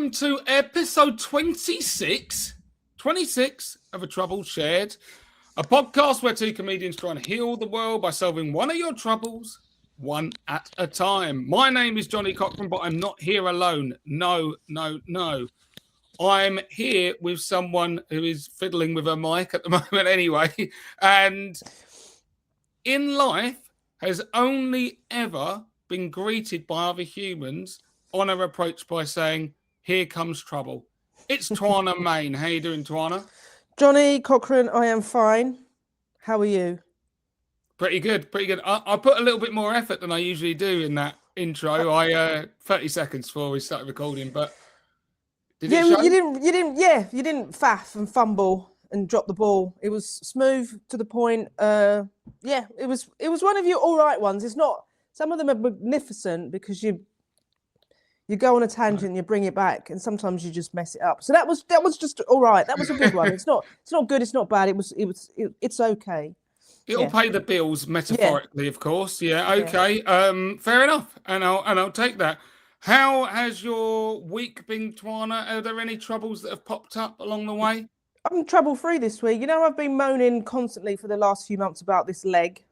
welcome to episode 26 of A Trouble Shared, a podcast where two comedians try and heal the world by solving one of your troubles, one at a time. My name is Johnny Cochrane, but I'm not here alone. No. I'm here with someone who is fiddling with her mic at the moment anyway, and in life has only ever been greeted by other humans on her approach by saying, "Here comes trouble." It's Twayna Mayne. How you doing, Twayna? Johnny Cochrane, I am fine. How are you? Pretty good. I put a little bit more effort than I usually do in that intro. 30 seconds before we started recording, but you didn't faff and fumble and drop the ball. It was smooth to the point. It was one of your all right ones. It's not. Some of them are magnificent because you go on a tangent, you bring it back, and sometimes you just mess it up. So that was just all right. That was a good one. It's not good. It's not bad. It's okay. It'll pay the bills metaphorically, of course. Yeah. Okay. Fair enough. And I'll take that. How has your week been, Twayna? Are there any troubles that have popped up along the way? I'm trouble-free this week. You know, I've been moaning constantly for the last few months about this leg.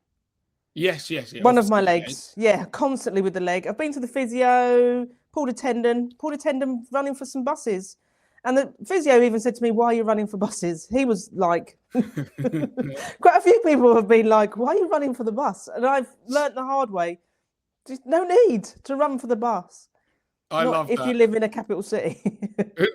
Yes. One of my legs. Yeah, constantly with the leg. I've been to the physio, pulled a tendon running for some buses. And the physio even said to me, "Why are you running for buses?" He was like, quite a few people have been like, "Why are you running for the bus?" And I've learnt the hard way, just no need to run for the bus. I love if that. you live in a capital city.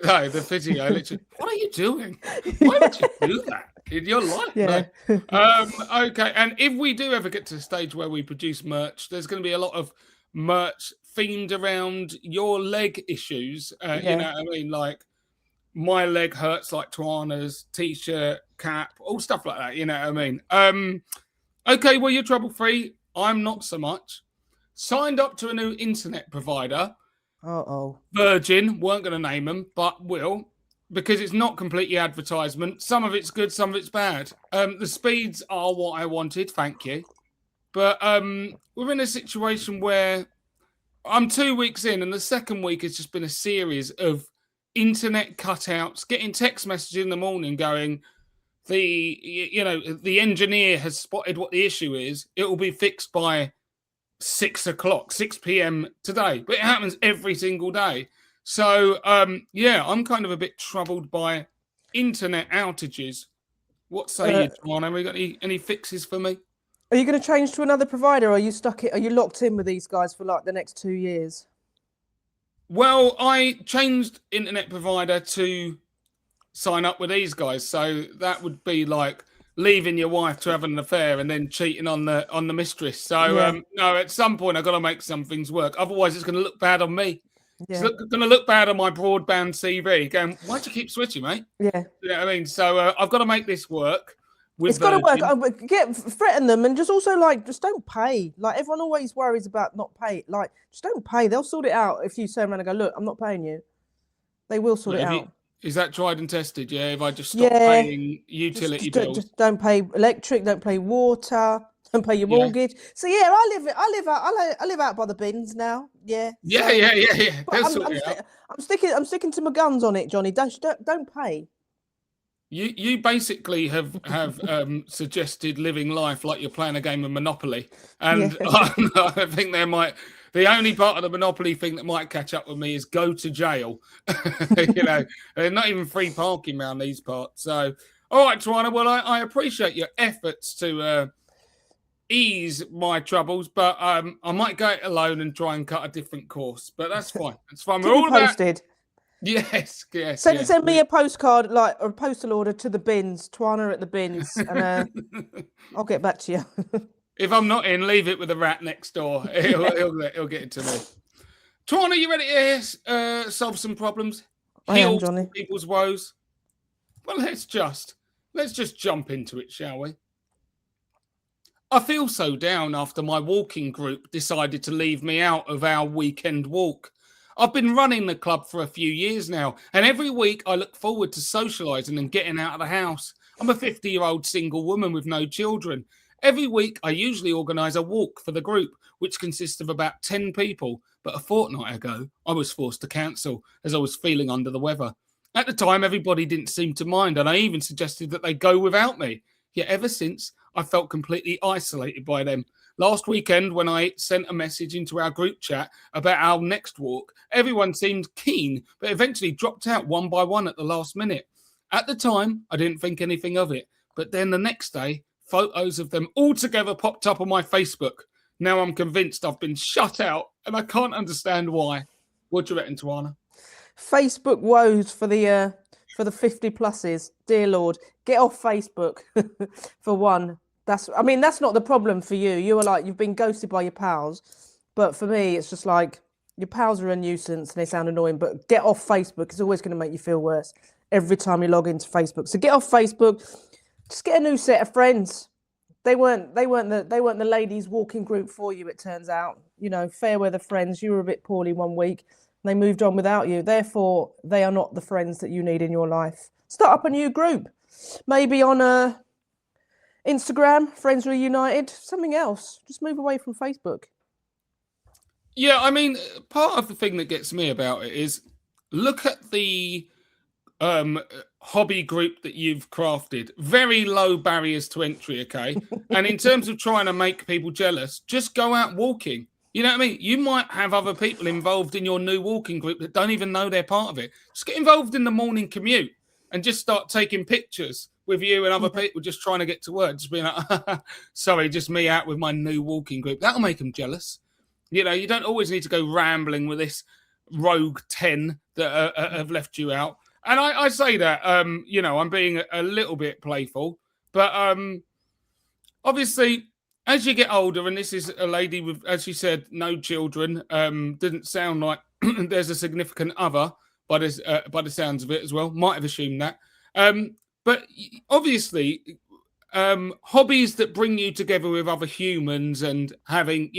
No, the physio literally, "What are you doing? Why would you do that in your life?" Yeah. No. Okay. And if we do ever get to the stage where we produce merch, there's going to be a lot of merch themed around your leg issues. You know what I mean? Like, my leg hurts like Twayna's, t-shirt, cap, all stuff like that. You know what I mean? Okay, well, you're trouble-free. I'm not so much. Signed up to a new internet provider. Virgin, weren't going to name them, but will, because it's not completely advertisement. Some of it's good, some of it's bad. The speeds are what I wanted, thank you. But we're in a situation where I'm 2 weeks in, and the second week has just been a series of internet cutouts, getting text messages in the morning going, the engineer has spotted what the issue is. It will be fixed by 6 p.m. today, but it happens every single day. So I'm kind of a bit troubled by internet outages. What say you, Twayna? Have we got any fixes for me? Are you going to change to another provider, or are you are you locked in with these guys for like the next 2 years? Well, I changed internet provider to sign up with these guys, so that would be like leaving your wife to have an affair and then cheating on the mistress. So no, at some point I've got to make some things work. Otherwise, it's going to look bad on me. Yeah. It's going to look bad on my broadband CV. Going, why'd you keep switching, mate? Yeah, you know what I mean. So I've got to make this work. It's got to work. Threaten them, and just don't pay. Like, everyone always worries about not pay. Like, just don't pay. They'll sort it out if you turn around and go, "Look, I'm not paying you." They will sort it out. Is that tried and tested? Yeah, if I just stop paying utility bills. Just don't pay electric, don't pay water, don't pay your mortgage. So I live out by the bins now. Yeah. I'm sticking to my guns on it, Johnny. Don't pay. You basically have suggested living life like you're playing a game of Monopoly, and I think the only part of the Monopoly thing that might catch up with me is go to jail. You know, there's not even free parking around these parts. So, all right, Twayna, well, I appreciate your efforts to ease my troubles, but I might go it alone and try and cut a different course. But that's fine. It's fine. We're all posted. Yes. Send me a postcard, like, or a postal order to the bins, Twayna at the bins, and I'll get back to you. If I'm not in, leave it with a rat next door. He'll get it to me. Twayna, you ready to solve some problems? I am, Johnny. People's woes. Well, let's just jump into it, shall we? I feel so down after my walking group decided to leave me out of our weekend walk. I've been running the club for a few years now, and every week I look forward to socialising and getting out of the house. I'm a 50-year-old single woman with no children. Every week I usually organise a walk for the group, which consists of about 10 people, but a fortnight ago, I was forced to cancel as I was feeling under the weather. At the time, everybody didn't seem to mind, and I even suggested that they go without me. Yet ever since, I felt completely isolated by them. Last weekend, when I sent a message into our group chat about our next walk, everyone seemed keen, but eventually dropped out one by one at the last minute. At the time, I didn't think anything of it, but then the next day, photos of them all together popped up on my Facebook. Now I'm convinced I've been shut out, and I can't understand why. What do you reckon, Twayna? Facebook woes for the 50 pluses. Dear Lord, get off Facebook for one. That's not the problem for you. You are like, you've been ghosted by your pals. But for me, it's just like, your pals are a nuisance and they sound annoying, but get off Facebook. It's always going to make you feel worse every time you log into Facebook. So get off Facebook. Just get a new set of friends. They weren't the ladies' walking group for you, it turns out. Fair weather friends. You were a bit poorly one week. They moved on without you. Therefore, they are not the friends that you need in your life. Start up a new group. Maybe on Instagram, Friends Reunited, something else. Just move away from Facebook. Yeah, I mean, part of the thing that gets me about it is look at the hobby group that you've crafted. Very low barriers to entry, okay? And in terms of trying to make people jealous, just go out walking. You know what I mean? You might have other people involved in your new walking group that don't even know they're part of it. Just get involved in the morning commute and just start taking pictures with you and other people just trying to get to work. Just being like, sorry, just me out with my new walking group. That'll make them jealous. You don't always need to go rambling with this rogue 10 that have left you out. And I say that, I'm being a little bit playful. But obviously, as you get older, and this is a lady with, as she said, no children, didn't sound like there's a significant other by the sounds of it as well. Might have assumed that. But obviously, hobbies that bring you together with other humans and having,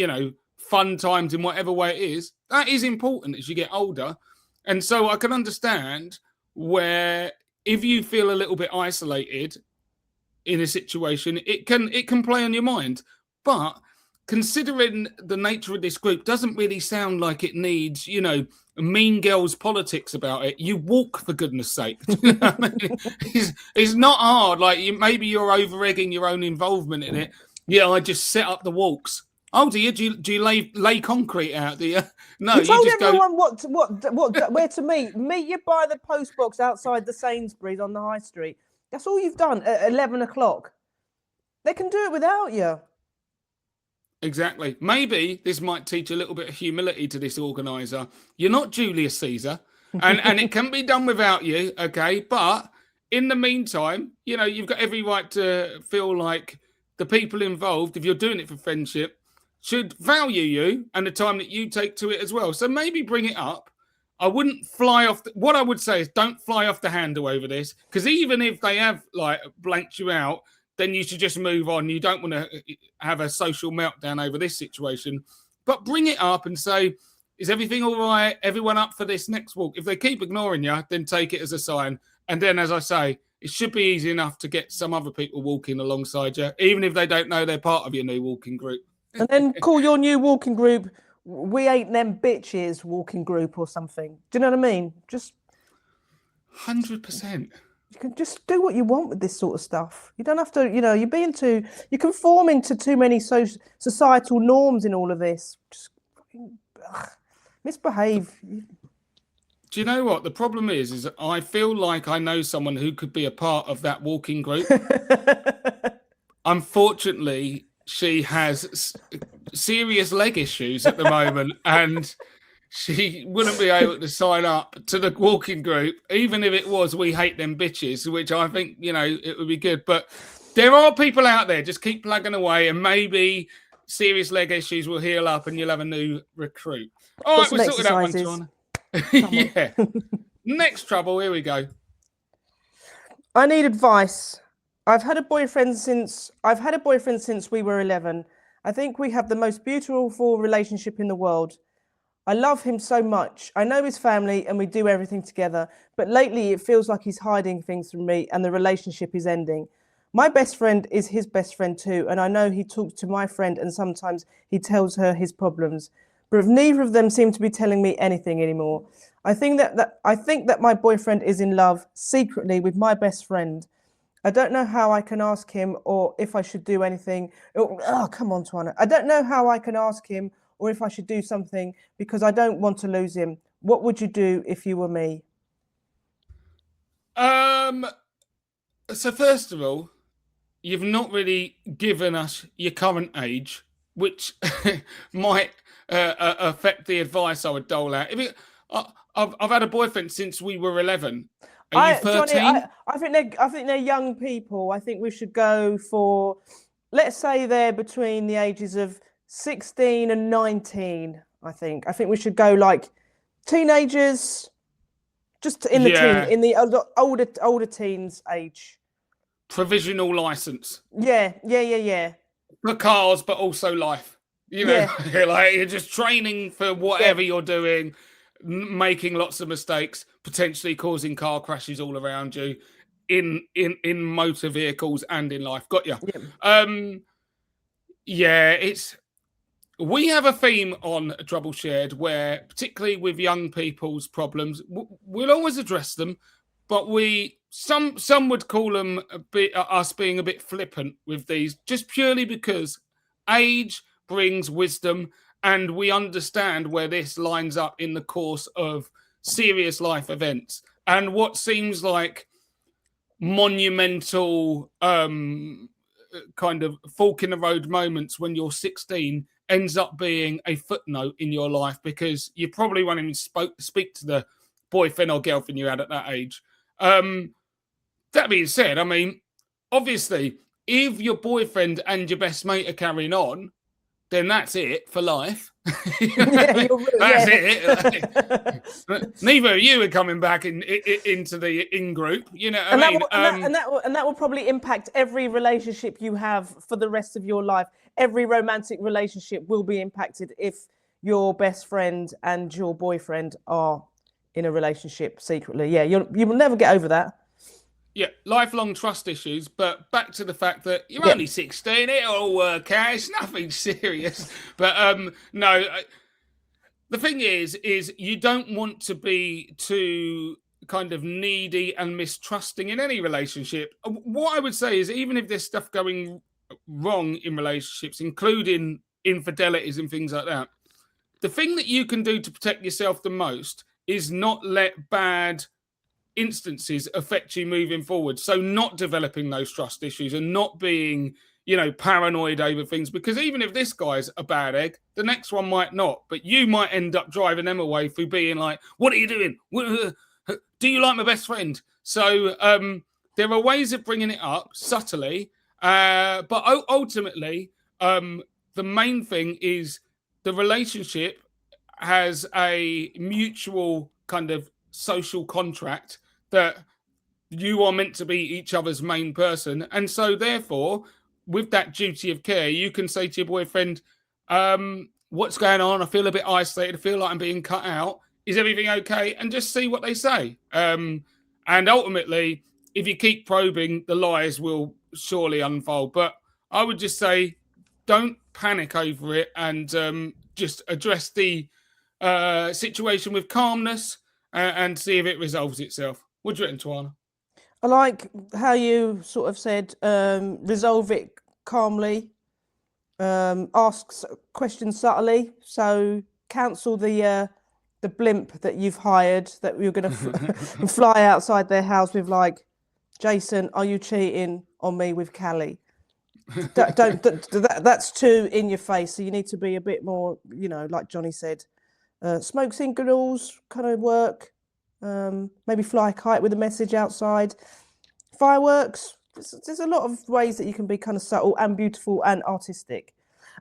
fun times in whatever way it is, that is important as you get older. And so I can understand where if you feel a little bit isolated in a situation, it can play on your mind. But considering the nature of this group doesn't really sound like it needs, mean girls politics about it. You walk, for goodness sake. You know what I mean? It's not hard. Like maybe you're over-egging your own involvement in it. Yeah, I just set up the walks. Oh, do you lay concrete out? Do you? No, you told everyone where to meet. Meet you by the post box outside the Sainsbury's on the high street. That's all you've done at 11 o'clock. They can do it without you. Exactly. Maybe this might teach a little bit of humility to this organizer. You're not Julius Caesar, and it can be done without you, okay? But in the meantime, you've got every right to feel like the people involved, if you're doing it for friendship, should value you and the time that you take to it as well. So maybe bring it up. I wouldn't fly off. What I would say is don't fly off the handle over this, because even if they have blanked you out, then you should just move on. You don't want to have a social meltdown over this situation, but bring it up and say, is everything all right? Everyone up for this next walk? If they keep ignoring you, then take it as a sign. And then, as I say, it should be easy enough to get some other people walking alongside you, even if they don't know they're part of your new walking group. And then call your new walking group, We Ain't Them Bitches walking group or something. Do you know what I mean? Just 100%. You can just do what you want with this sort of stuff. You don't have to, you conform into too many societal norms in all of this. Just misbehave. Do you know what? The problem is I feel like I know someone who could be a part of that walking group. Unfortunately, she has serious leg issues at the moment, and she wouldn't be able to sign up to the walking group, even if it was We Hate Them Bitches, which I think, it would be good. But there are people out there. Just keep plugging away, and maybe serious leg issues will heal up and you'll have a new recruit. All right, we're sorted out one, John. Yeah. Next trouble. Here we go. I need advice. I've had a boyfriend since we were 11. I think we have the most beautiful relationship in the world. I love him so much. I know his family and we do everything together. But lately it feels like he's hiding things from me and the relationship is ending. My best friend is his best friend too. And I know he talks to my friend and sometimes he tells her his problems. but neither of them seem to be telling me anything anymore. I think that my boyfriend is in love secretly with my best friend. I don't know how I can ask him or if I should do anything. Oh, come on, Twayna. I don't know how I can ask him or if I should do something because I don't want to lose him. What would you do if you were me? So first of all, you've not really given us your current age, which might affect the advice I would dole out. I've had a boyfriend since we were 11. Are you 13? Johnny, I think they're young people. I think we should go for, let's say they're between the ages of 16 and 19. I think we should go like teenagers, just in the teen, in the older teens age. Provisional license. Yeah. For cars, but also life. You know, like you're just training for whatever you're doing, making lots of mistakes, potentially causing car crashes all around you in motor vehicles and in life. Got you. We have a theme on Trouble Shared where, particularly with young people's problems, we'll always address them, but some would call them us being a bit flippant with these, just purely because age brings wisdom, and we understand where this lines up in the course of serious life events and what seems like monumental kind of fork in the road moments when you're 16 ends up being a footnote in your life because you probably won't even speak to the boyfriend or girlfriend you had at that age. That being said, I mean, obviously, if your boyfriend and your best mate are carrying on, then that's it for life. That's it. Neither of you are coming back into the in-group. You know what I mean? And that will probably impact every relationship you have for the rest of your life. Every romantic relationship will be impacted if your best friend and your boyfriend are in a relationship secretly. Yeah, you will never get over that. Yeah, lifelong trust issues, but back to the fact that you're only 16, it'll all work out, it's nothing serious. But no, the thing is you don't want to be too kind of needy and mistrusting in any relationship. What I would say is, even if there's stuff going wrong in relationships, including infidelities and things like that, the thing that you can do to protect yourself the most is not let bad instances affect you moving forward. So not developing those trust issues and not being, paranoid over things, because even if this guy's a bad egg, the next one might not, but you might end up driving them away through being like, what are you doing? Do you like my best friend? So there are ways of bringing it up subtly, but ultimately the main thing is the relationship has a mutual kind of social contract that you are meant to be each other's main person. And so therefore, with that duty of care, you can say to your boyfriend, what's going on? I feel a bit isolated. I feel like I'm being cut out. Is everything okay? And just see what they say. And ultimately, if you keep probing, the lies will surely unfold. But I would just say, don't panic over it and just address the situation with calmness and see if it resolves itself. What do you reckon, Twayna? I like how you sort of said, resolve it calmly, ask questions subtly. So cancel the blimp that you've hired that you're going to fly outside their house with, like, Jason, are you cheating on me with Callie? That's too in your face. So you need to be a bit more, like Johnny said, smoke signals kind of work. Maybe fly a kite with a message outside. Fireworks. There's a lot of ways that you can be kind of subtle and beautiful and artistic.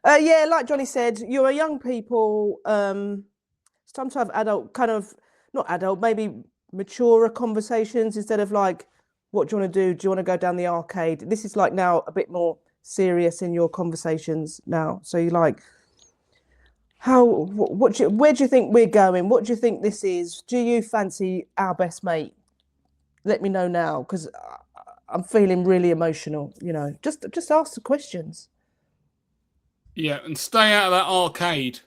Like Johnny said, you're a young people. It's time to have adult, kind of, not adult, maybe maturer conversations instead of like, what do you want to do? Do you want to go down the arcade? This is like now a bit more serious in your conversations now. So you're like, where do you think we're going? What do you think this is? Do you fancy our best mate? Let me know now, because I'm feeling really emotional. Just ask the questions. Yeah, and stay out of that arcade.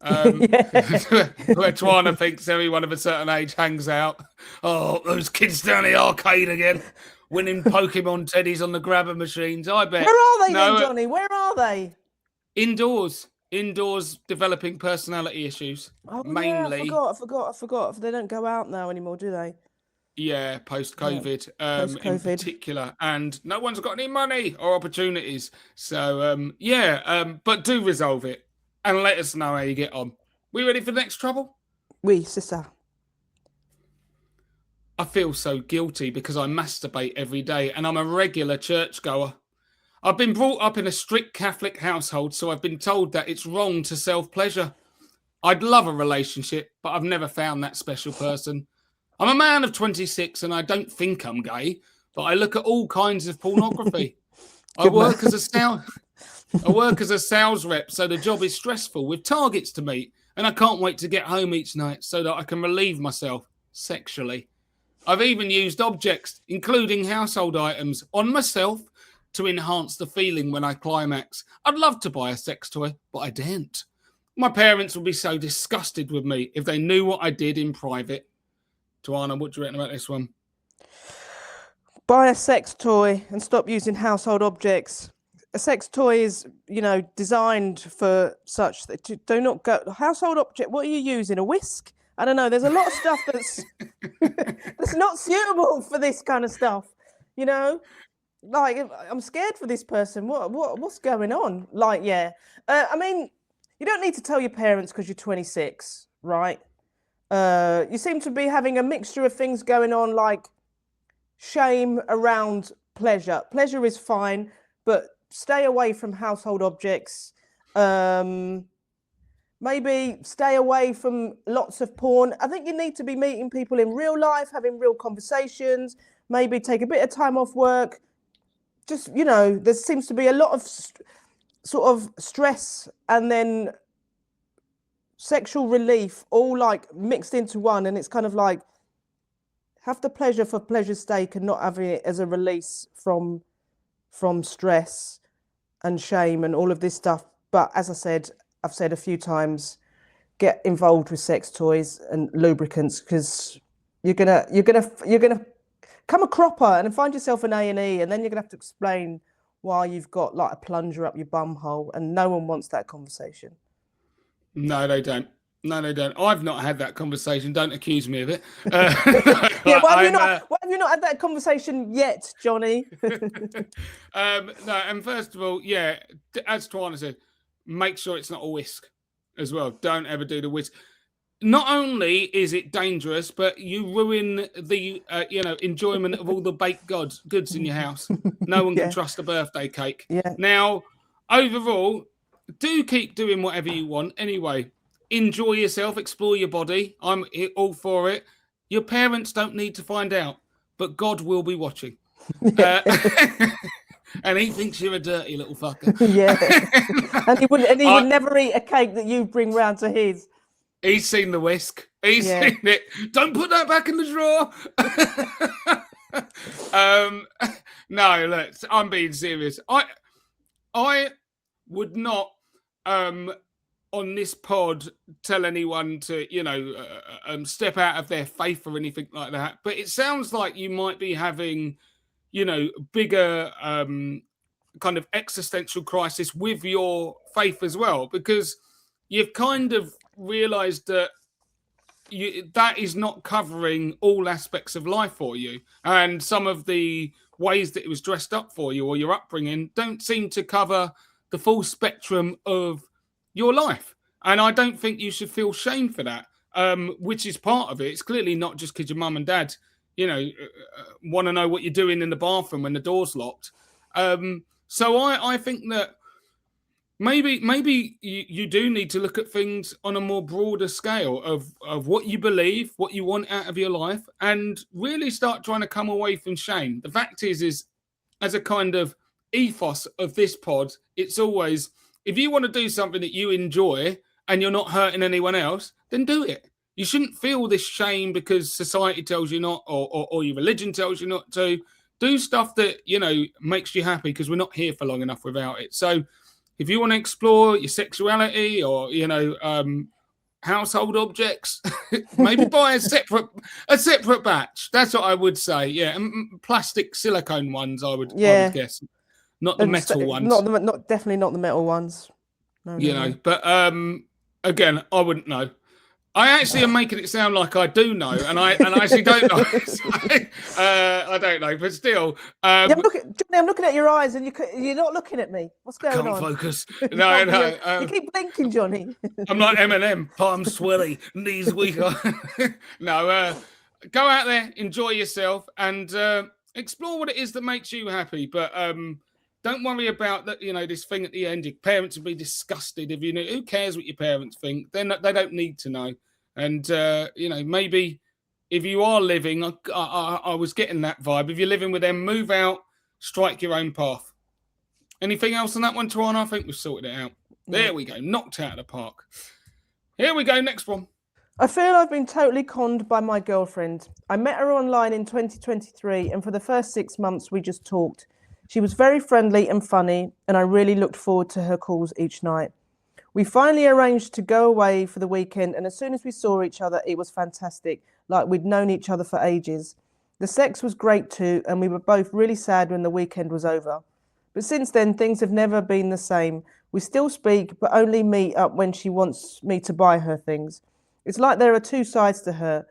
Where Twayna thinks everyone of a certain age hangs out. Oh, those kids down the arcade again, winning Pokemon teddies on the grabber machines. I bet. Where are they then, Johnny? Where are they? Indoors, developing personality issues. Oh mainly. yeah, I forgot. They don't go out now anymore, do they? Yeah, post-COVID, in particular, and no one's got any money or opportunities. So but do resolve it and let us know how you get on. We ready for the next trouble? Oui, c'est ça. I feel so guilty because I masturbate every day and I'm a regular churchgoer. I've been brought up in a strict Catholic household, so I've been told that it's wrong to self-pleasure. I'd love a relationship, but I've never found that special person. I'm a man of 26 and I don't think I'm gay, but I look at all kinds of pornography. I work as a sales rep, so the job is stressful with targets to meet, and I can't wait to get home each night so that I can relieve myself sexually. I've even used objects, including household items, on myself to enhance the feeling when I climax. I'd love to buy a sex toy, but I daren't. My parents would be so disgusted with me if they knew what I did in private. Twayna, what do you reckon about this one? Buy a sex toy and stop using household objects. A sex toy is, designed for such that do not go. Household object, what are you using? A whisk? I don't know. There's a lot of stuff that's that's not suitable for this kind of stuff. Like I'm scared for this person. What's going on? Like, yeah. I mean, you don't need to tell your parents because you're 26, right? You seem to be having a mixture of things going on, like shame around pleasure. Pleasure is fine, but stay away from household objects. Maybe stay away from lots of porn. I think you need to be meeting people in real life, having real conversations, maybe take a bit of time off work. Just, there seems to be a lot of sort of stress and then sexual relief all like mixed into one, and it's kind of like have the pleasure for pleasure's sake and not having it as a release from stress and shame and all of this stuff. But as I've said a few times, get involved with sex toys and lubricants, because you're gonna come a cropper and find yourself an A&E, and then you're gonna have to explain why you've got like a plunger up your bum hole, and no one wants that conversation. No, they don't. I've not had that conversation. Don't accuse me of it. Yeah, why have you not had that conversation yet, Johnny? No, and first of all, yeah, as Twayna said, make sure it's not a whisk as well. Don't ever do the whisk. Not only is it dangerous, but you ruin the enjoyment of all the baked goods in your house. No one can trust a birthday cake. Yeah. Now, overall, do keep doing whatever you want. Anyway, enjoy yourself, explore your body. I'm all for it. Your parents don't need to find out, but God will be watching. And he thinks you're a dirty little fucker. Yeah. And he would never eat a cake that you bring round to his. He's seen the whisk. He's seen it. Don't put that back in the drawer. No, look, I'm being serious. I would not on this pod tell anyone to step out of their faith or anything like that, but it sounds like you might be having bigger kind of existential crisis with your faith as well, because you've kind of realized that that is not covering all aspects of life for you, and some of the ways that it was dressed up for you or your upbringing don't seem to cover the full spectrum of your life. And I don't think you should feel shame for that, which is part of it. It's clearly not just because your mum and dad, want to know what you're doing in the bathroom when the door's locked. So I think that maybe you do need to look at things on a more broader scale of what you believe, what you want out of your life, and really start trying to come away from shame. The fact is as a kind of ethos of this pod, it's always, if you want to do something that you enjoy and you're not hurting anyone else, then do it. You shouldn't feel this shame because society tells you not, or your religion tells you not to. Do stuff that, makes you happy, because we're not here for long enough without it. So If you want to explore your sexuality or, household objects, maybe buy a separate batch. That's what I would say. Yeah, and plastic silicone ones, I would guess, not the metal ones. Definitely not the metal ones. No. But again, I wouldn't know. I actually am making it sound like I do know, and I actually don't know. So, I don't know, but still. Johnny, I'm looking at your eyes, and you're not looking at me. What's going on? Can't focus. No. You keep blinking, Johnny. I'm like Eminem. Palms sweaty, knees weaker. No, go out there, enjoy yourself, and explore what it is that makes you happy. But don't worry about that. This thing at the end. Your parents would be disgusted if you knew. Who cares what your parents think? They don't need to know. And maybe if you are living, I was getting that vibe. If you're living with them, move out, strike your own path. Anything else on that one, Twayna? I think we've sorted it out. There we go, knocked out of the park. Here we go, next one. I feel I've been totally conned by my girlfriend. I met her online in 2023, and for the first 6 months, we just talked. She was very friendly and funny, and I really looked forward to her calls each night. We finally arranged to go away for the weekend, and as soon as we saw each other, it was fantastic, like we'd known each other for ages. The sex was great too, and we were both really sad when the weekend was over. But since then, things have never been the same. We still speak, but only meet up when she wants me to buy her things. It's like there are two sides to her.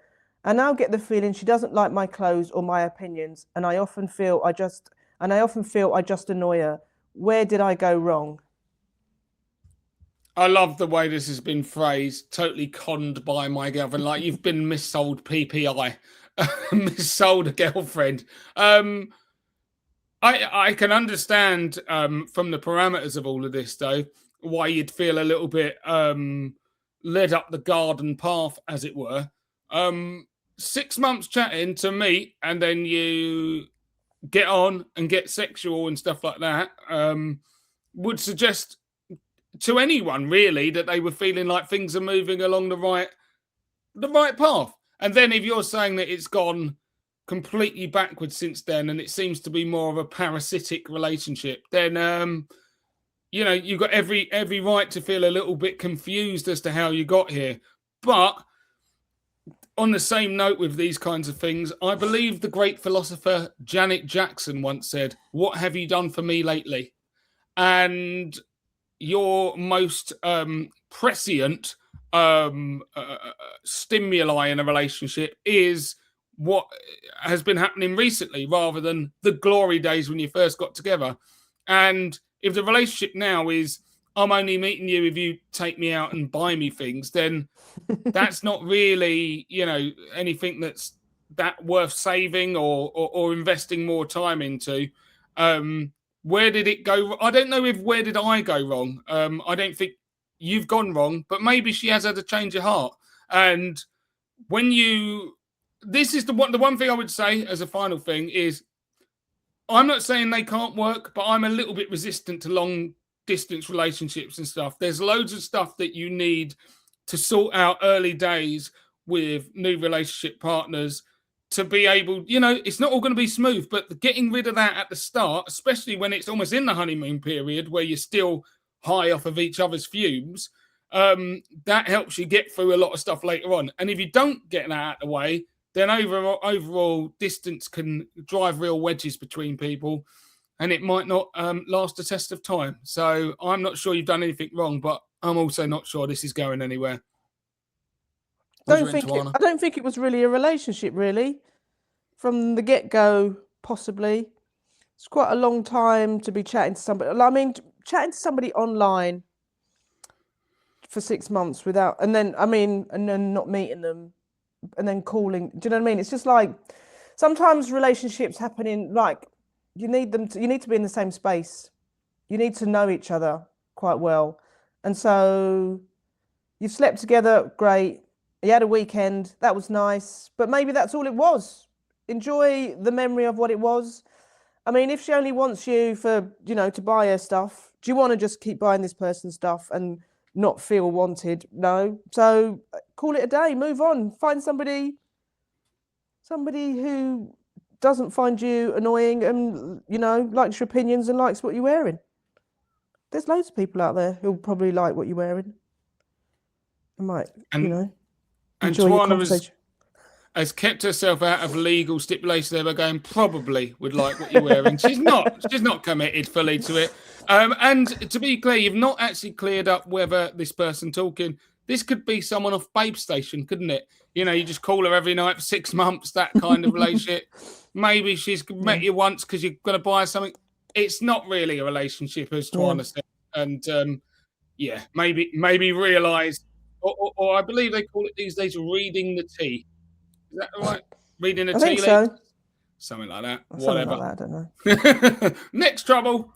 I now get the feeling she doesn't like my clothes or my opinions, and I often feel I just annoy her. Where did I go wrong? I love the way this has been phrased. Totally conned by my girlfriend. Like you've been missold PPI, missold a girlfriend. I can understand from the parameters of all of this, though, why you'd feel a little bit led up the garden path, as it were. 6 months chatting to meet, and then you get on and get sexual and stuff like that would suggest to anyone really that they were feeling like things are moving along the right path. And then if you're saying that it's gone completely backwards since then and it seems to be more of a parasitic relationship, then you've got every right to feel a little bit confused as to how you got here. But on the same note with these kinds of things, I believe the great philosopher Janet Jackson once said, "What have you done for me lately?" And your most prescient stimuli in a relationship is what has been happening recently rather than the glory days when you first got together. And if the relationship now is, I'm only meeting you if you take me out and buy me things, then that's not really, anything that's that worth saving or investing more time into. Where did it go? I don't know where did I go wrong? I don't think you've gone wrong, but maybe she has had a change of heart. And this is the one thing I would say as a final thing is, I'm not saying they can't work, but I'm a little bit resistant to long distance relationships and stuff. There's loads of stuff that you need to sort out early days with new relationship partners to be able, it's not all going to be smooth, but getting rid of that at the start, especially when it's almost in the honeymoon period where you're still high off of each other's fumes, that helps you get through a lot of stuff later on. And if you don't get that out of the way, then overall distance can drive real wedges between people, and it might not last the test of time. So I'm not sure you've done anything wrong, but I'm also not sure this is going anywhere. I don't think it was really a relationship, really. From the get-go, possibly. It's quite a long time to be chatting to somebody. I mean, chatting to somebody online for 6 months and then not meeting them and then calling. Do you know what I mean? It's just like sometimes relationships happen in like you need to be in the same space. You need to know each other quite well. And so you've slept together, great. You had a weekend, that was nice, but maybe that's all it was. Enjoy the memory of what it was. I mean, if she only wants you for, to buy her stuff, do you want to just keep buying this person's stuff and not feel wanted? No. So call it a day, move on, find somebody who doesn't find you annoying and, likes your opinions and likes what you're wearing. There's loads of people out there who'll probably like what you're wearing. I might, enjoy your conversation. Has kept herself out of legal stipulations. They were going, probably would like what you're wearing. She's not committed fully to it. And to be clear, you've not actually cleared up whether this person talking, this could be someone off Babe Station, couldn't it? You know, you just call her every night for 6 months, that kind of relationship. Maybe she's met you once because you're going to buy something. It's not really a relationship, as Twayna said. And maybe realise, or I believe they call it these days, reading the tea. Is that right? Reading the tea leaves? So. Something like that. Something like that, I don't know. Next trouble.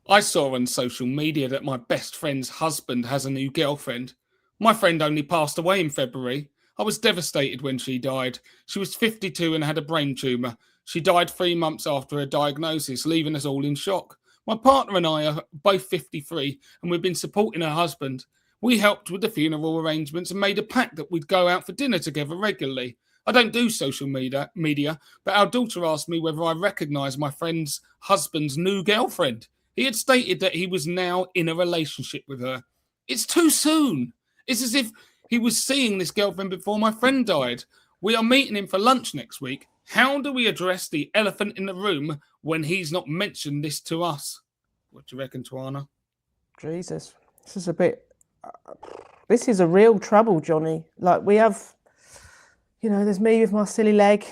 I saw on social media that my best friend's husband has a new girlfriend. My friend only passed away in February. I was devastated when she died. She was 52 and had a brain tumour. She died 3 months after her diagnosis, leaving us all in shock. My partner and I are both 53, and we've been supporting her husband. We helped with the funeral arrangements and made a pact that we'd go out for dinner together regularly. I don't do social media, but our daughter asked me whether I recognise my friend's husband's new girlfriend. He had stated that he was now in a relationship with her. It's too soon. It's as if he was seeing this girlfriend before my friend died. We are meeting him for lunch next week. How do we address the elephant in the room when he's not mentioned this to us? What do you reckon, Twayna? Jesus, this is a real trouble, Johnny. Like, we have, there's me with my silly leg.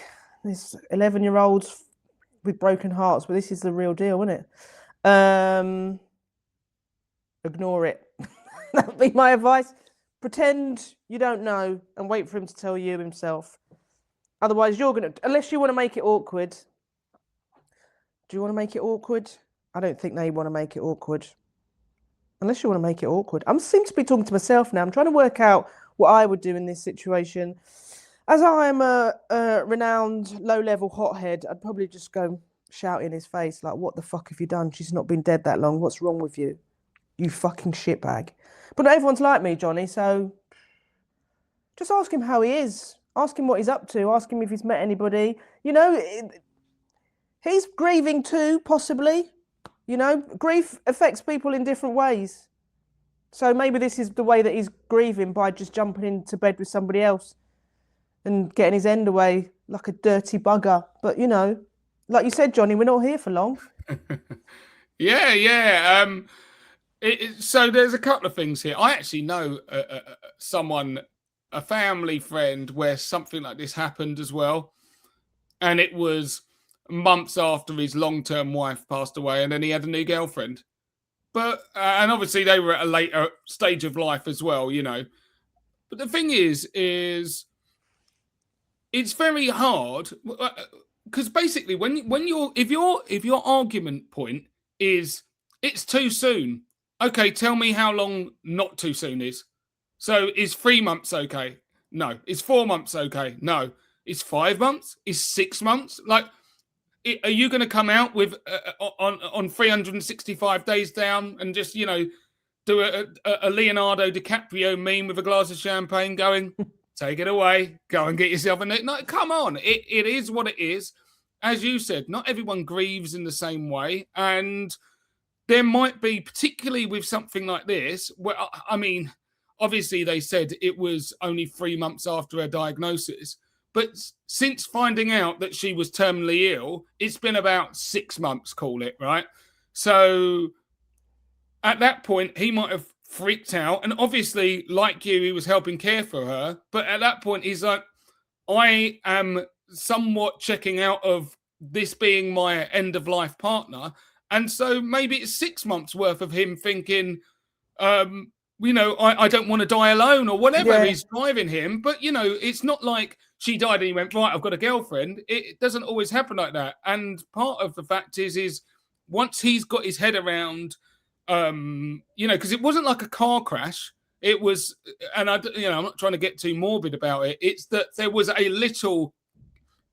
There's 11-year-olds with broken hearts, but this is the real deal, isn't it? Ignore it. That'd be my advice. Pretend you don't know and wait for him to tell you himself. Otherwise, unless you want to make it awkward. Do you want to make it awkward? I don't think they want to make it awkward. Unless you want to make it awkward. I seem to be talking to myself now. I'm trying to work out what I would do in this situation. As I am a renowned low-level hothead, I'd probably just go shout in his face, like, what the fuck have you done? She's not been dead that long. What's wrong with you? You fucking shitbag. But not everyone's like me, Johnny, so just ask him how he is. Ask him what he's up to. Ask him if he's met anybody. He's grieving too, possibly. Grief affects people in different ways. So maybe this is the way that he's grieving, by just jumping into bed with somebody else and getting his end away like a dirty bugger. But, like you said, Johnny, we're not here for long. Yeah. So there's a couple of things here. I actually know someone, a family friend, where something like this happened as well. And it was months after his long-term wife passed away, and then he had a new girlfriend. But and obviously they were at a later stage of life as well, But the thing is it's very hard, because basically if your argument point is it's too soon, okay, tell me how long not too soon is. So is 3 months okay? No. Is 4 months okay? No. Is 5 months? Is 6 months? Like, are you going to come out with on 365 days down and just do a Leonardo DiCaprio meme with a glass of champagne, going, take it away, go and get yourself a no? Come on, it is what it is. As you said, not everyone grieves in the same way, and there might be, particularly with something like this, where, I mean, obviously they said it was only 3 months after her diagnosis, but since finding out that she was terminally ill, it's been about 6 months, call it, right? So at that point, he might have freaked out. And obviously, like you, he was helping care for her. But at that point, he's like, I am somewhat checking out of this being my end-of-life partner. And so maybe it's 6 months worth of him thinking, I don't want to die alone, or whatever is driving him. But, it's not like she died and he went, right, I've got a girlfriend. It doesn't always happen like that. And part of the fact is once he's got his head around, because it wasn't like a car crash. It was, and I'm not trying to get too morbid about it. It's that there was a little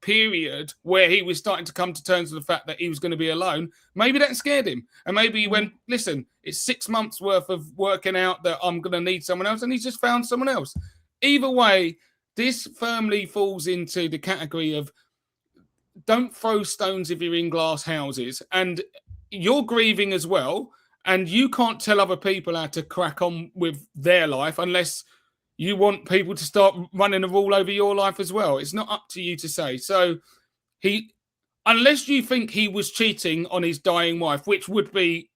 period where he was starting to come to terms with the fact that he was going to be alone. Maybe that scared him, and maybe he went, listen, it's 6 months worth of working out that I'm going to need someone else, and he's just found someone else. Either way, this firmly falls into the category of don't throw stones if you're in glass houses. And you're grieving as well, and you can't tell other people how to crack on with their life unless you want people to start running a rule over your life as well. It's not up to you to say. So unless you think he was cheating on his dying wife, which would be,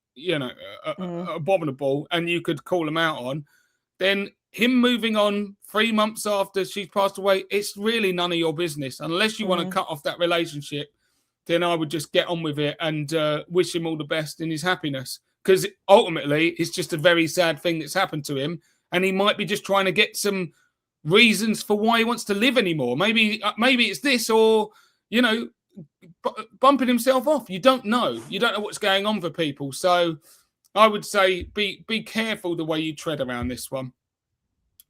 abominable, and you could call him out on, then him moving on 3 months after she's passed away, it's really none of your business. Unless you want to cut off that relationship, then I would just get on with it and wish him all the best in his happiness. Because ultimately, it's just a very sad thing that's happened to him. And he might be just trying to get some reasons for why he wants to live anymore. Maybe it's this, or, bumping himself off. You don't know. You don't know what's going on for people. So I would say be careful the way you tread around this one.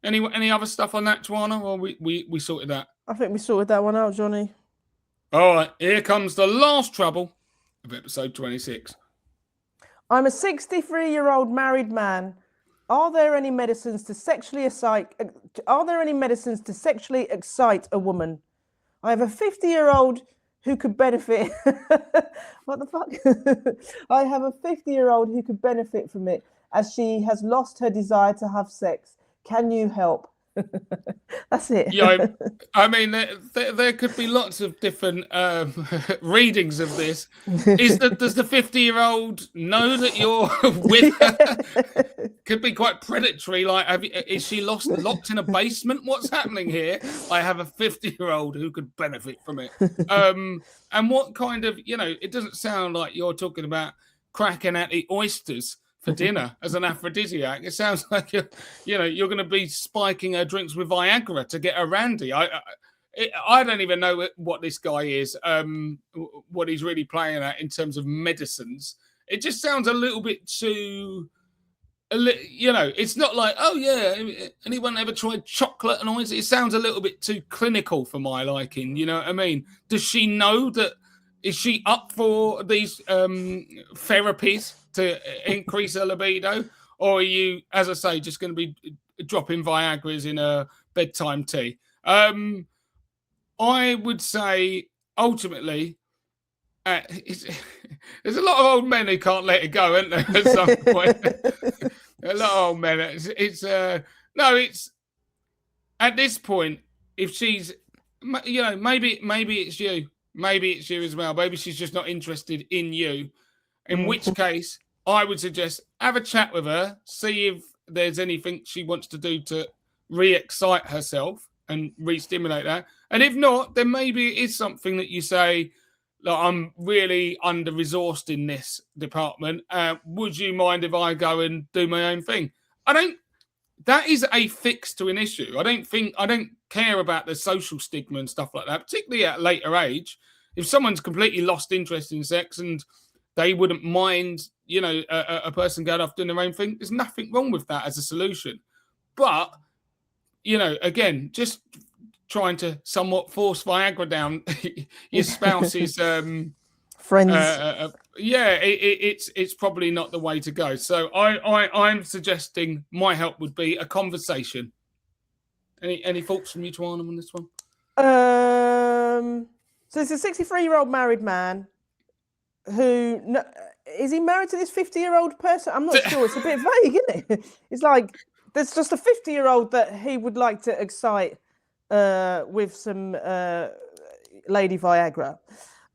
Any other stuff on that, Twayna, or we sorted that? I think we sorted that one out, Johnny. All right, here comes the last trouble of episode 26. I'm a 63-year-old married man. Are there any medicines to sexually excite a woman? I have a 50-year-old who could benefit. What the fuck? I have a 50-year-old who could benefit from it, as she has lost her desire to have sex. Can you help? That's it. Yeah, I mean, there could be lots of different readings of this. Does the 50-year-old know that you're with her? Could be quite predatory. Like, is she locked in a basement? What's happening here? I have a 50-year-old who could benefit from it. And what kind of, it doesn't sound like you're talking about cracking at the oysters for dinner as an aphrodisiac. It sounds like you're going to be spiking her drinks with Viagra to get her randy. I don't even know what this guy is, what he's really playing at in terms of medicines. It just sounds a little bit too, it's not like, oh yeah, anyone ever tried chocolate and all this? It sounds a little bit too clinical for my liking. You know what I mean? Does she know that? Is she up for these therapies to increase her libido? Or are you, as I say, just going to be dropping Viagra's in a bedtime tea? I would say, ultimately, there's a lot of old men who can't let it go, isn't there, at some point? A lot of old men. It's at this point, if she's, maybe it's you. Maybe it's you as well. Maybe she's just not interested in you. In which case, I would suggest have a chat with her, see if there's anything she wants to do to re-excite herself and re-stimulate that. And if not, then maybe it is something that you say, look, I'm really under-resourced in this department. Would you mind if I go and do my own thing? That is a fix to an issue. I don't care about the social stigma and stuff like that, particularly at a later age. If someone's completely lost interest in sex and they wouldn't mind, a person going off doing their own thing, there's nothing wrong with that as a solution. But, again, just trying to somewhat force Viagra down your spouse's friends. It's probably not the way to go. So I'm suggesting my help would be a conversation. Any thoughts from you, Twayna, on this one? So it's a 63-year-old married man who is he married to this 50-year-old person? I'm not sure. It's a bit vague, isn't it? It's like there's just a 50-year-old that he would like to excite with some lady Viagra.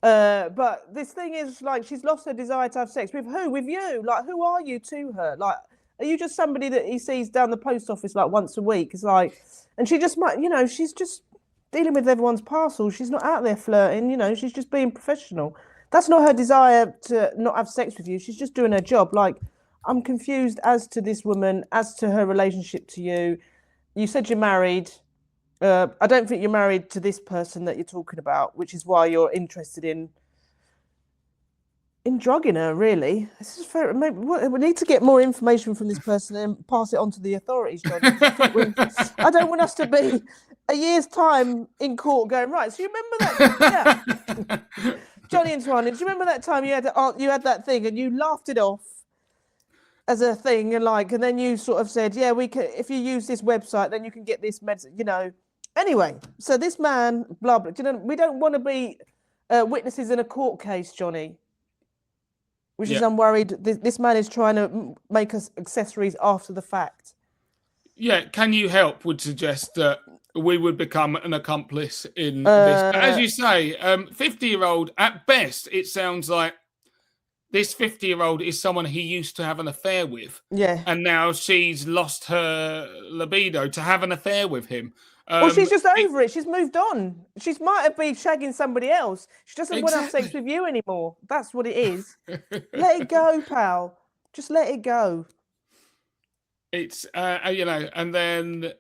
But this thing is like she's lost her desire to have sex with who? With you? Like, who are you to her? Like, are you just somebody that he sees down the post office like once a week? It's like, and she just might, she's just dealing with everyone's parcels. She's not out there flirting. She's just being professional. That's not her desire to not have sex with you. She's just doing her job. Like, I'm confused as to this woman, as to her relationship to you. You said you're married. I don't think you're married to this person that you're talking about, which is why you're interested in drugging her, really. This is fair. Maybe we need to get more information from this person and pass it on to the authorities, John. I don't want us to be a year's time in court going, right, so you remember that? Yeah. Johnny and Twayna, do you remember that time you had that thing and you laughed it off as a thing and then you sort of said, yeah, we can, if you use this website, then you can get this medicine, Anyway, so this man, blah, blah, we don't want to be witnesses in a court case, Johnny. which is I'm worried this man is trying to make us accessories after the fact. Yeah, can you help would suggest that we would become an accomplice in this. But as you say, 50-year-old, at best, it sounds like this 50-year-old is someone he used to have an affair with. Yeah. And now she's lost her libido to have an affair with him. Well, she's just over it. She's moved on. She might have been shagging somebody else. She doesn't want to have sex with you anymore. That's what it is. Let it go, pal. Just let it go. It's, and then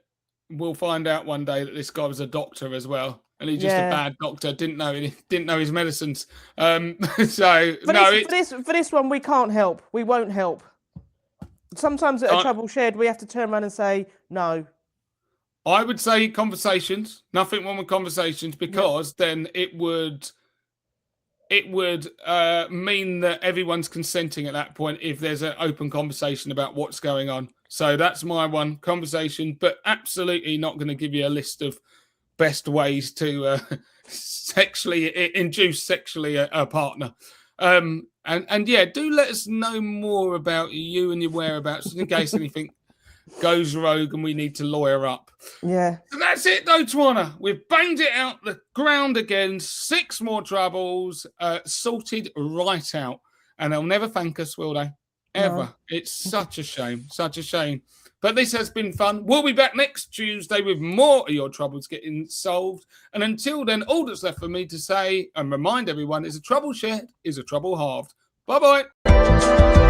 we'll find out one day that this guy was a doctor as well. And he's just a bad doctor. Didn't know his medicines. For this one, we can't help. We won't help. Sometimes at a trouble shared, we have to turn around and say no. I would say conversations. Nothing wrong with conversations, because then it would mean that everyone's consenting at that point if there's an open conversation about what's going on. So that's my one, conversation, but absolutely not going to give you a list of best ways to induce sexually a partner. And do let us know more about you and your whereabouts in case anything goes rogue and we need to lawyer up. Yeah. So that's it though, Twayna. We've banged it out the ground again. 6 more troubles, sorted right out. And they'll never thank us, will they? Ever. No. It's such a shame. Such a shame. But this has been fun. We'll be back next Tuesday with more of your troubles getting solved. And until then, all that's left for me to say and remind everyone is a trouble shared is a trouble halved. Bye-bye.